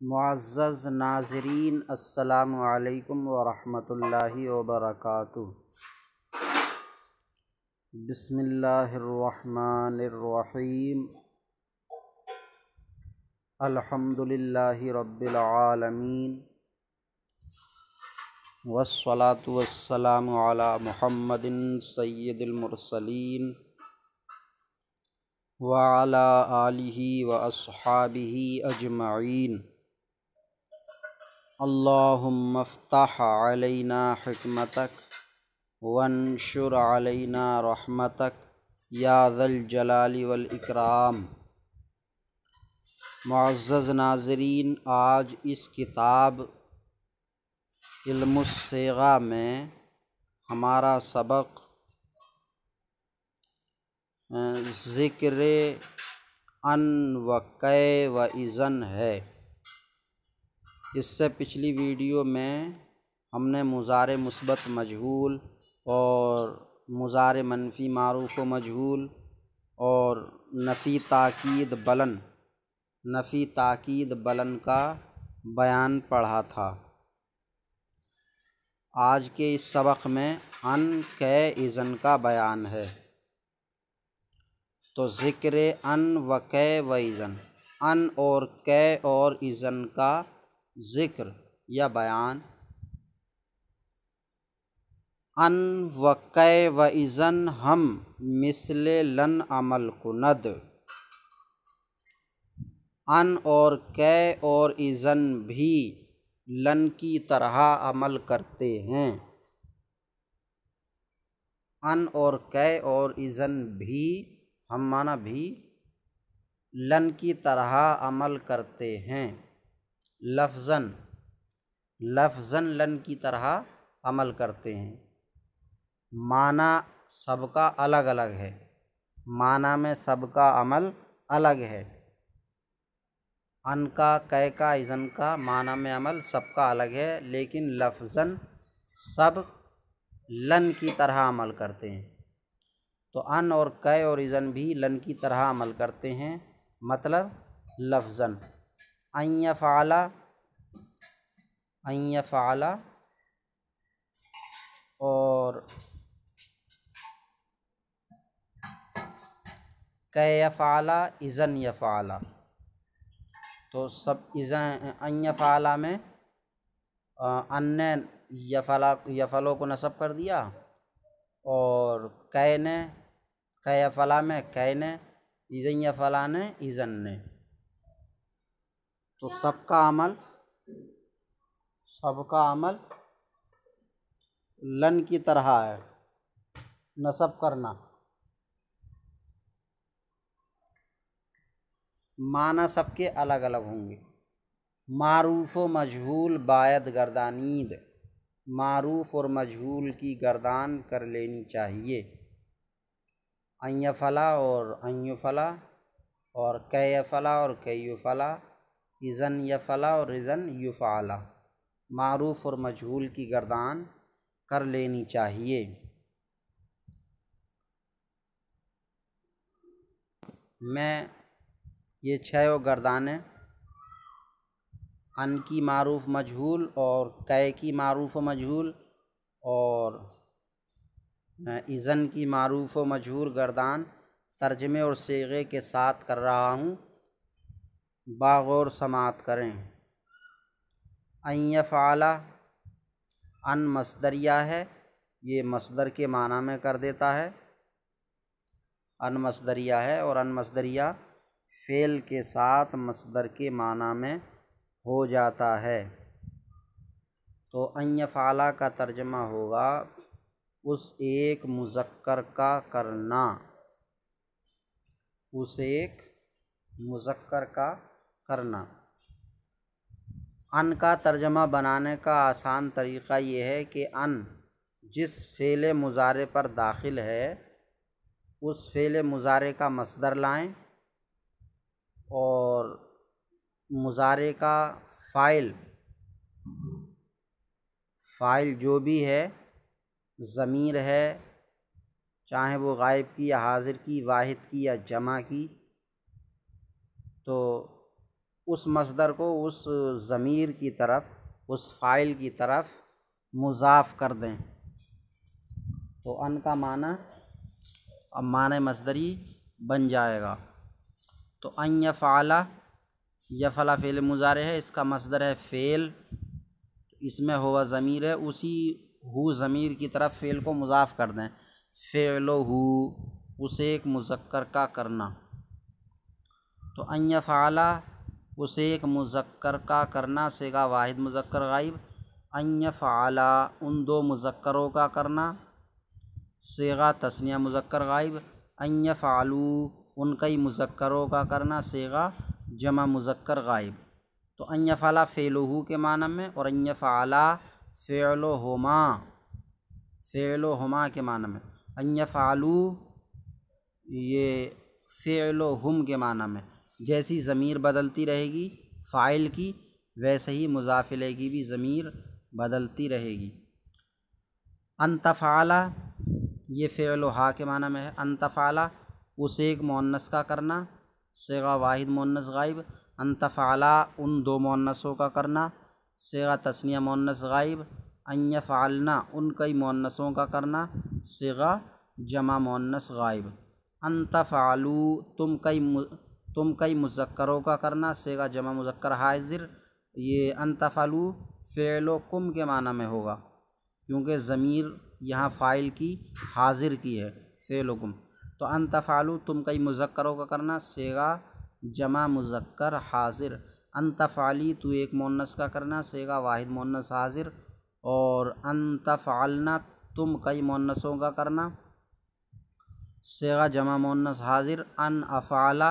معزز ناظرین، السلام علیکم ورحمۃ اللہ وبرکاتہ۔ بسم اللہ الرحمن الرحیم۔ الحمد للہ رب العالمین، والصلاة والسلام علی محمد سید المرسلین وعلی آلہ واصحابہ اجمعین۔ اللہم افتح علینا حکمتک وانشر علینا رحمتک یا ذا الجلال والاکرام۔ معزز ناظرین، آج اس کتاب علم الصیغہ میں ہمارا سبق ذکر ان و کی و اذن ہے۔ اس سے پچھلی ویڈیو میں ہم نے مضارع مثبت مجہول اور مضارع منفی معروف و مجہول اور نفی تاکید بلن کا بیان پڑھا تھا۔ آج کے اس سبق میں ان کے اذن کا بیان ہے۔ تو ذکر ان و کے و اذن، ان اور کے اور اذن کا ذکر یا بیان۔ ان و کے و اذن ہم مثل لن عمل کند۔ ان اور کے اور اذن بھی لن کی طرح عمل کرتے ہیں۔ ان اور کے اور اذن بھی ہم معنی بھی لن کی طرح عمل کرتے ہیں۔ لفظاً لن کی طرح عمل کرتے ہیں۔ معنی سب کا الگ الگ ہے، معنی میں سب کا عمل الگ ہے۔ ان کا، کے کا، اذن کا معنی میں عمل سب کا الگ ہے، لیکن لفظاً سب لن کی طرح عمل کرتے ہیں۔ تو ان اور کے اور اذن بھی لن کی طرح عمل کرتے ہیں۔ مطلب لفظاً ان یفعل اور کہ یفعل، اذن یفعل۔ تو سب ان یفعل میں ان نے یفعلو کو نصب کر دیا، اور کہ نے، کہ یفعل میں کہ نے، اذن یفعل نے اذن نے۔ تو سب کا عمل لن کی طرح ہے، نصب کرنا۔ معنی سب کے الگ الگ ہوں گے۔ معروف و مجہول باید گردانید، معروف اور مجہول کی گردان کر لینی چاہیے۔ ان یفعل اور ان یفعل، اور کہ یفعل اور کہ یفعل، اذن یفعل اور اذن یفعل، معروف اور مجہول کی گردان کر لینی چاہیے۔ میں یہ 6 گردانیں ان کی معروف مجہول اور کے کی معروف و مجہول اور اذن کی معروف و مجہول گردان ترجمے اور صیغے کے ساتھ کر رہا ہوں، باغور سماعت کریں۔ ان یفعل، ان مصدریہ ہے، یہ مصدر کے معنی میں کر دیتا ہے۔ ان مصدریہ ہے اور ان مصدریہ فعل کے ساتھ مصدر کے معنی میں ہو جاتا ہے۔ تو ان یفعل کا ترجمہ ہوگا اس ایک مذکر کا کرنا، اس ایک مذکر کا کرنا۔ ان کا ترجمہ بنانے کا آسان طریقہ یہ ہے کہ ان جس فعل مضارع پر داخل ہے اس فعل مضارع کا مصدر لائیں، اور مضارع کا فاعل جو بھی ہے، ضمیر ہے، چاہے وہ غائب کی یا حاضر کی، واحد کی یا جمع کی، تو اس مصدر کو اس ضمیر کی طرف، اس فاعل کی طرف مضاف کر دیں تو ان کا معنی اب معنی مصدری بن جائے گا۔ تو ان یفعل، یفعل فعل مضارع ہے، اس کا مصدر ہے فعل، اس میں ہوا ضمیر ہے، اسی ہو ضمیر کی طرف فعل کو مضاف کر دیں، فعلہ، اسے ایک مذکر کا کرنا۔ تو ان یفعل اسے ایک مذکر کا کرنا، صیغہ واحد مذکر غائب، ان یفعل ان دو مذکروں کا کرنا، صیغہ تثنیہ مذکر غائب، ان یفعلوا ان کئی مذکروں کا کرنا، صیغہ جمع مذکر غائب۔ تو ان یفعل فعلہ کے معنی میں، اور ان یفعل فعلہما، فعلہما کے معنی میں، ان یفعلوا یہ فعلہم کے معنی میں۔ جیسی ضمیر بدلتی رہے گی فاعل کی، ویسے ہی مضاف الیہ کی بھی ضمیر بدلتی رہے گی۔ ان تفعل یہ فعلھا کے معنی میں ہے، ان تفعل اسے ایک مؤنث کا کرنا، صیغہ واحد مؤنث غائب، ان تفعل ان دو مؤنثوں کا کرنا، صیغہ تثنیہ مؤنث غائب، ان یفعلن ان کئی مؤنثوں کا کرنا، صیغہ جمع مؤنث غائب، ان تفعلوا تم کئی مذکروں کا کرنا، صیغہ جمع مذکر حاضر۔ یہ ان تفعلوا فعلکم کے معنی میں ہوگا، کیونکہ ضمیر یہاں فاعل کی حاضر کی ہے، فعلکم۔ تو ان تفعلوا تم کئی مذکروں کا کرنا، صیغہ جمع مذکر حاضر، ان تفعلی تو ایک مؤنث کا کرنا، صیغہ واحد مؤنث حاضر، اور ان تفعلن تم کئی مؤنثوں کا کرنا، صیغہ جمع مؤنث حاضر، ان افعل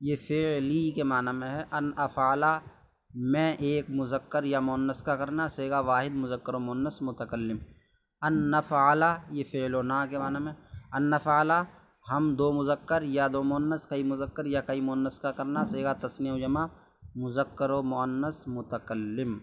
یہ فعلی کے معنی میں ہے، ان افعل میں ایک مذکر یا مؤنث کا کرنا، صیغہ واحد مذکر و مؤنث متکلم، ان نفعل یہ فعلنا کے معنی میں، ان نفعل ہم دو مذکر یا دو مؤنث، کئی مذکر یا کئی مؤنث کا کرنا، صیغہ تثنیہ و جمع مذکر و مؤنث متکلم۔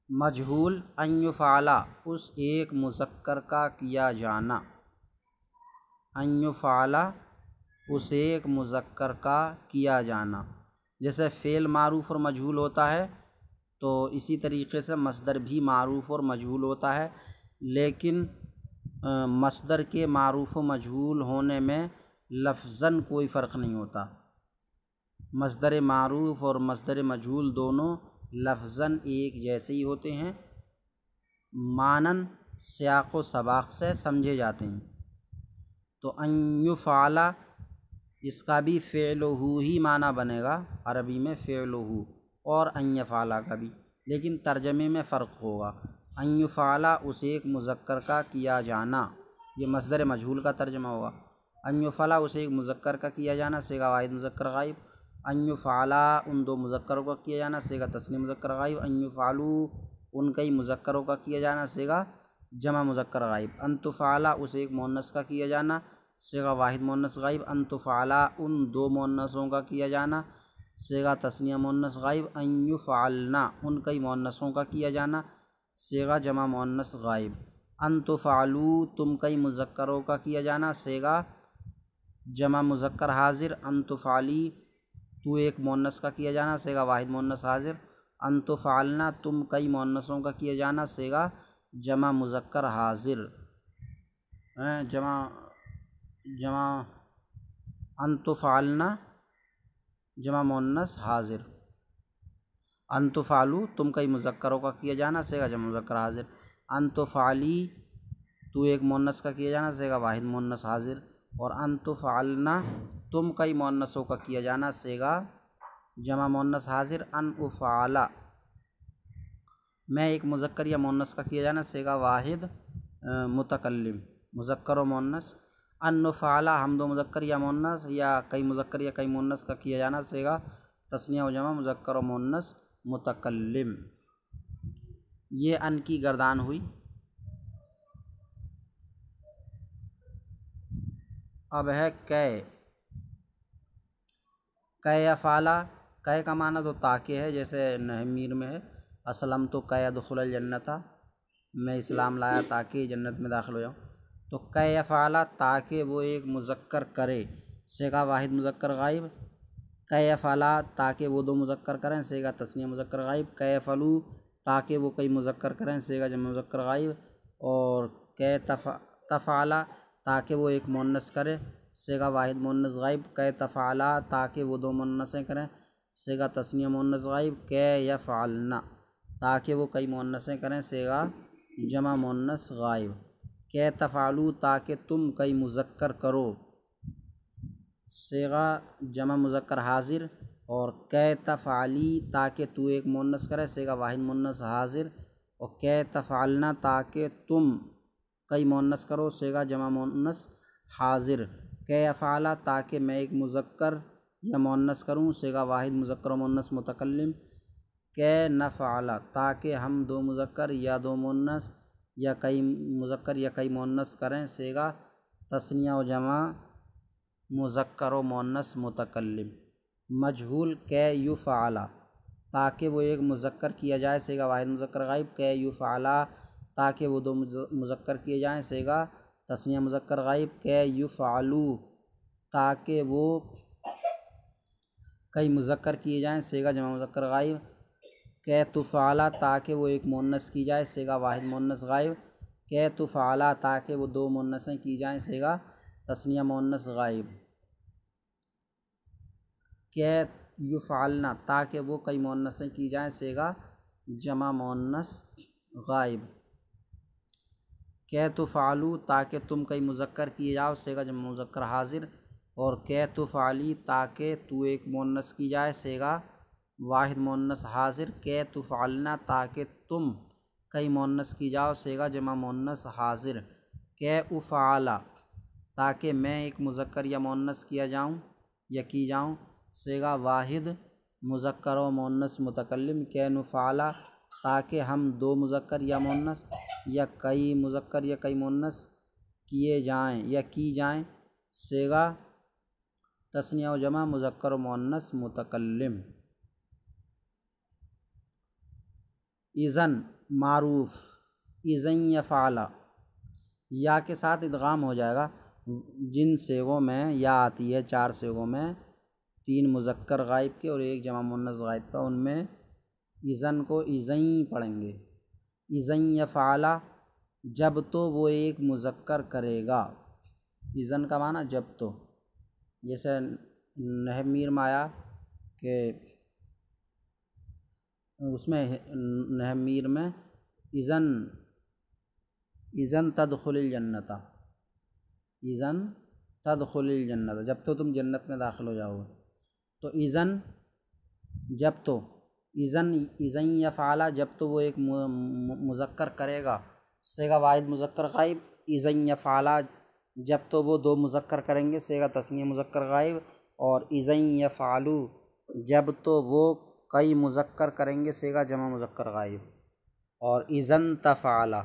مجہول ان یفعل اس ایک مذکر کا کیا جانا، ان یفعل اس ایک مذکر کا کیا جانا، جیسے فعل معروف اور مجہول ہوتا ہے تو اسی طریقے سے مصدر بھی معروف اور مجہول ہوتا ہے، لیکن مصدر کے معروف و مجہول ہونے میں لفظاً کوئی فرق نہیں ہوتا۔ مصدر معروف اور مصدر مجہول دونوں لفظاً ایک جیسے ہی ہوتے ہیں، معناً سیاق و سباق سے سمجھے جاتے ہیں۔ تو ان یفعل اس کا بھی فعلہ ہی معنی بنے گا عربی میں، فعلہ، اور ان یفعل کا بھی، لیکن ترجمے میں فرق ہوگا۔ ان یفعل اس ایک مذکر کا کیا جانا، یہ مصدر مجہول کا ترجمہ ہوگا۔ ان یفعل اس ایک مذکر کا کیا جانا، صیغہ واحد مذکر غائب، ان یفعل ان دو مذکروں کا کیا جانا، صیغہ تثنیہ مذکر غائب، ان یفعلوا ان کئی مذکروں کا کیا جانا، صیغہ جمع مذکر غائب، ان تفعل اس ایک مؤنث کا کیا جانا، صیغہ واحد مؤنث غائب، ان تفعل ان دو مؤنثوں کا کیا جانا، صیغہ تثنیہ مؤنث غائب، ان یفعلن ان کئی مؤنثوں کا کیا جانا، صیغہ جمع مؤنث غائب، ان تفعلوا تم کئی مذکروں کا کیا جانا، صیغہ جمع مذکر حاضر، ان تفعلی تو ایک مؤنث کا کیا جانا، صیغہ واحد مؤنث حاضر، ان تفعلن تم کئی مؤنثوں کا کیا جانا، صیغہ جمع مذکر حاضر، جمع ان تفعلن جمع مؤنث حاضر، ان تفعلوا تم کئی مذکروں کا کیا جانا، صیغہ جمع مذکر حاضر، ان تفعلی تو ایک مؤنث کا کیا جانا، صیغہ واحد مؤنث حاضر، اور ان تفعلن تم کئی مؤنثوں کا کیا جانا، صیغہ جمع مؤنث حاضر، ان افعل میں ایک مذکر یا مؤنث کا کیا جانا، صیغہ واحد متکلم مذکر و مؤنث، ان نفعل ہم دو مذکر یا مؤنث یا کئی مذکر یا کئی مؤنث کا کیا جانا، صیغہ تثنیہ و جمع مذکر و مؤنث متکلم۔ یہ ان کی گردان ہوئی۔ اب ہے کہ یفعل، کہ کا معنی تو تاکہ ہے، جیسے نحمیر میں ہے اسلمت کہ ادخل الجنت، میں اسلام لایا تاکہ جنت میں داخل ہو جاؤں۔ تو کہ یفعل تاکہ وہ ایک مذکر کرے، صیغہ واحد مذکر غائب، کیفلا تاکہ وہ دو مذکر کریں صیغہ تثنیہ مذکر غائب، کیفلو تاکہ وہ کئی مذکر کریں صیغہ جمع مذکر غائب، اور تفعلا تاکہ وہ ایک مؤنث کرے صیغہ واحد مؤنث غائب، تفعلا تاکہ وہ دو مؤنثیں کریں صیغہ تثنیہ مؤنث غائب، یفعلنا تاکہ وہ کئی مؤنثیں کریں صیغہ جمع مؤنث غائب، تفعلوا تاکہ تم کئی مذکر کرو صیغہ جمع مذکر حاضر، اور تفعلی تاکہ تو ایک مؤنث کرے صیغہ واحد مؤنث حاضر، اور تفعلنا تاکہ تم کئی مؤنث کرو صیغہ جمع مؤنث حاضر، افعلا تاکہ میں ایک مذکر یا مؤنث کروں صیغہ واحد مذکر و مؤنث متکلم، نفعلا تاکہ ہم دو مذکر یا دو مؤنث یا کئی مذکر یا کئی مؤنث کریں صیغہ تثنیہ و جمع مذکر و مؤنث متکلم، مجہول یفعلا تاکہ وہ ایک مذکر کیا جائے صیغہ واحد مذکر غائب، یفعلا تاکہ وہ دو مذکر کیے جائیں صیغہ تثنیہ مذکر غائب، یفعلو تاکہ وہ کئی مذکر کیے جائیں صیغہ جمع مذکر غائب، تفعلا تاکہ وہ ایک مؤنث کی جائے صیغہ واحد مؤنث غائب، تفعلا تاکہ وہ دو مؤنثیں کی جائیں صیغہ تثنیہ مؤنث غائب، یفعلنا تاکہ وہ کئی مؤنثیں کی جائیں صیغہ جمع مؤنث غائب، تفعلوا تاکہ تم کئی مذکر کیے جاؤ صیغہ جمع مذکر حاضر، اور تفعلی تاکہ تو ایک مؤنث کی جائے صیغہ واحد مؤنث حاضر، تفعلنا تاکہ تم کئی مؤنث کی جاؤ صیغہ جمع مؤنث حاضر، افعلا تاکہ میں ایک مذکر یا مؤنث کیا جاؤں یا کی جاؤں صیغہ واحد مذکر و مؤنث متکلم، نفعلا تاکہ ہم دو مذکر یا مؤنث یا کئی مذکر یا کئی مؤنث کیے جائیں یا کی جائیں صیغہ تثنیہ و جمع مذکر و مؤنث متکلم، اذن معروف، اذن یفعلا یا کے ساتھ ادغام ہو جائے گا، جن صیغوں میں یا آتی ہے چار صیغوں میں، تین مذکر غائب کے اور ایک جمع مؤنث غائب کا، ان میں اذن کو اذن پڑھیں گے، اذن یفعلا جب تو وہ ایک مذکر کرے گا، اذن کا معنی جب تو، جیسے نحو میر میں آیا کہ اس میں نحو میر میں اذن تدخل الجنت، اذن تدخل الجنت جب تو تم جنت میں داخل ہو جاؤ گے، تو اذن جب تو، اذن یفعلا جب تو وہ ایک مذکر کرے گا صیغہ واحد مذکر غائب، اذن یفعلا جب تو وہ دو مذکر کریں گے صیغہ تثنیہ مذکر غائب، اور اذن یفعلو جب تو وہ کئی مذکر کریں گے صیغہ جمع مذکر غائب، اور اذن تفعلا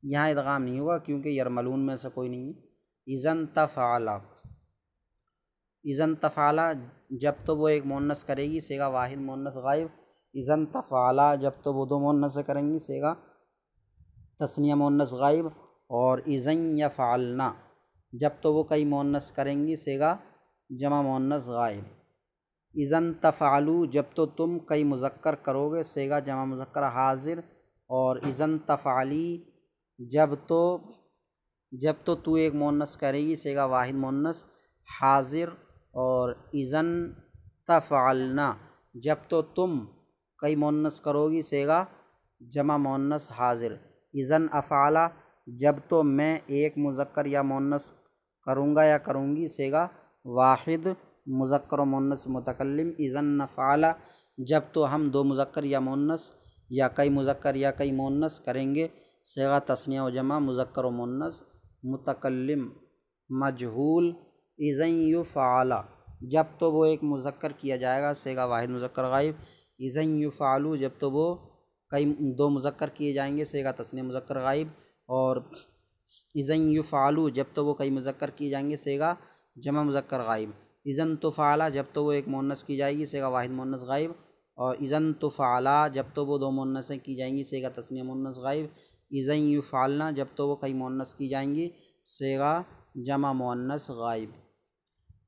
یہاں ادغام نہیں ہوا کیونکہ یرملون میں سے کوئی نہیں ہے، اذن تفعلا، اذن تفعلا جب تو وہ ایک مؤنث کرے گی صیغہ واحد مؤنث غائب، اذن تفعلا جب تو وہ دو مؤنث کریں گی صیغہ تثنیہ مؤنث غائب، اور اذن یفعلنا جب تو وہ کئی مؤنث کریں گی صیغہ جمع مؤنث غائب، اذن تفعلوا جب تو تم کئی مذکر کرو گے صیغہ جمع مذکر حاضر، اور اذن تفعلی جب تو ایک مؤنث کرے گی صیغہ واحد مؤنث حاضر، اور اذن تفعلنا جب تو تم کئی مؤنث کرو گی صیغہ جمع مؤنث حاضر، اذن افعلا جب تو میں ایک مذکر یا مؤنث کروں گا یا کروں گی صیغہ واحد مذکر و مؤنث متکلم، اذن نفعلا جب تو ہم دو مذکر یا مؤنث یا کئی مذکر یا کئی مؤنث کریں گے صیغہ تثنیہ و جمع مذکر و مؤنث متکلم، مجہول اذن یفعلا جب تو وہ ایک مذکر کیا جائے گا صیغہ واحد مذکر غائب، اذن یفعلوا جب تو وہ کئی دو مذکر کیے جائیں گے صیغہ تثنیہ مذکر غائب، اور اذن یفعلوا جب تو وہ کئی مذکر کیے جائیں گے صیغہ جمع مذکر غائب، اذن تفعلا جب تو وہ ایک مؤنث کی جائے گی صیغہ واحد مؤنث غائب، اور اذن تفعلا جب تو وہ دو مؤنثیں کی جائیں گی صیغہ تثنیہ مؤنث غائب، اذن یفعلنا جب تو وہ کئی مؤنث کی جائیں گی صیغہ جمع مؤنث غائب۔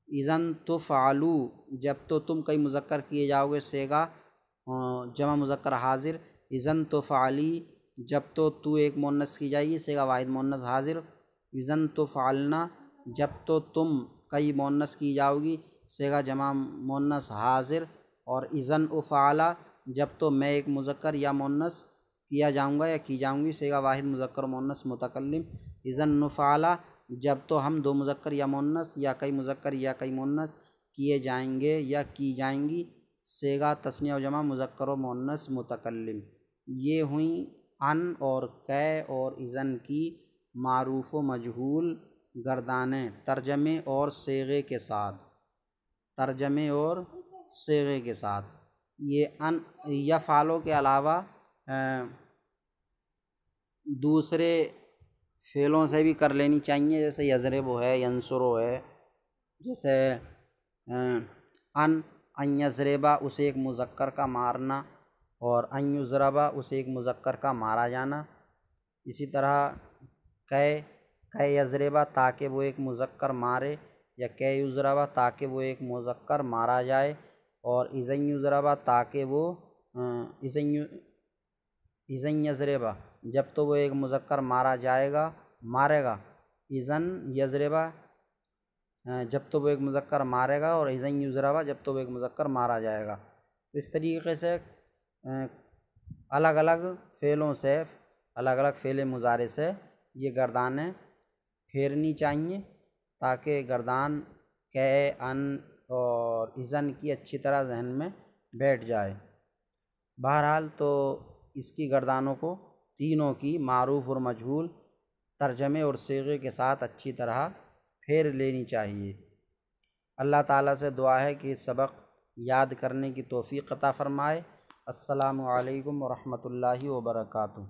اذن تفعلو جب تو تم کئی مذکر کیے جاؤ گے صیغہ جمع مذکر حاضر، اذن تفعلی جب تو ایک مؤنث کی جائے گی صیغہ واحد مؤنث حاضر، اذن تفعلنا جب تو تم کئی مؤنث کی جاؤ گی صیغہ جمع مؤنث حاضر، اور اذن افعلا جب تو میں ایک مذکر یا مؤنث کیا جاؤں گا یا کی جاؤں گی صیغہ واحد مذکر مؤنث متکلم، اذن نفعلا جب تو ہم دو مذکر یا مؤنث یا کئی مذکر یا کئی مؤنث کیے جائیں گے یا کی جائیں گی صیغہ تثنیہ و جمع مذکر و مؤنث متکلم۔ یہ ہوئیں ان اور کی اور اذن کی معروف و مجہول گردانیں ترجمے اور صیغے کے ساتھ، ترجمے اور صیغے کے ساتھ۔ یہ ان یفعلو کے علاوہ دوسرے فعلوں سے بھی کر لینی چاہیے، جیسے یضرب ہے، ینصر ہے، جیسے ان یضربا اسے ایک مذکر کا مارنا، اور ان یضربا اسے ایک مذکر کا مارا جانا۔ اسی طرح کہ یضربا تاکہ وہ ایک مذکر مارے، یا کہ یضربا تاکہ وہ ایک مذکر مارا جائے، اور اذن یضربا تاکہ وہ اذن یضربا جب تو وہ ایک مذکر مارا جائے گا مارے گا، اذن یضربا جب تو وہ ایک مذکر مارے گا، اور اذن یضربا جب تو وہ ایک مذکر مارا جائے گا۔ اس طریقے سے الگ الگ فعلوں سے، الگ الگ فعل مضارع سے یہ گردانیں پھیرنی چاہیے تاکہ گردان کہ ان اور اذن کی اچھی طرح ذہن میں بیٹھ جائے۔ بہرحال تو اس کی گردانوں کو تینوں کی معروف اور مجہول ترجمے اور صیغے کے ساتھ اچھی طرح پھیر لینی چاہیے۔ اللہ تعالیٰ سے دعا ہے کہ سبق یاد کرنے کی توفیق عطا فرمائے۔ السلام علیکم ورحمۃ اللہ وبرکاتہ۔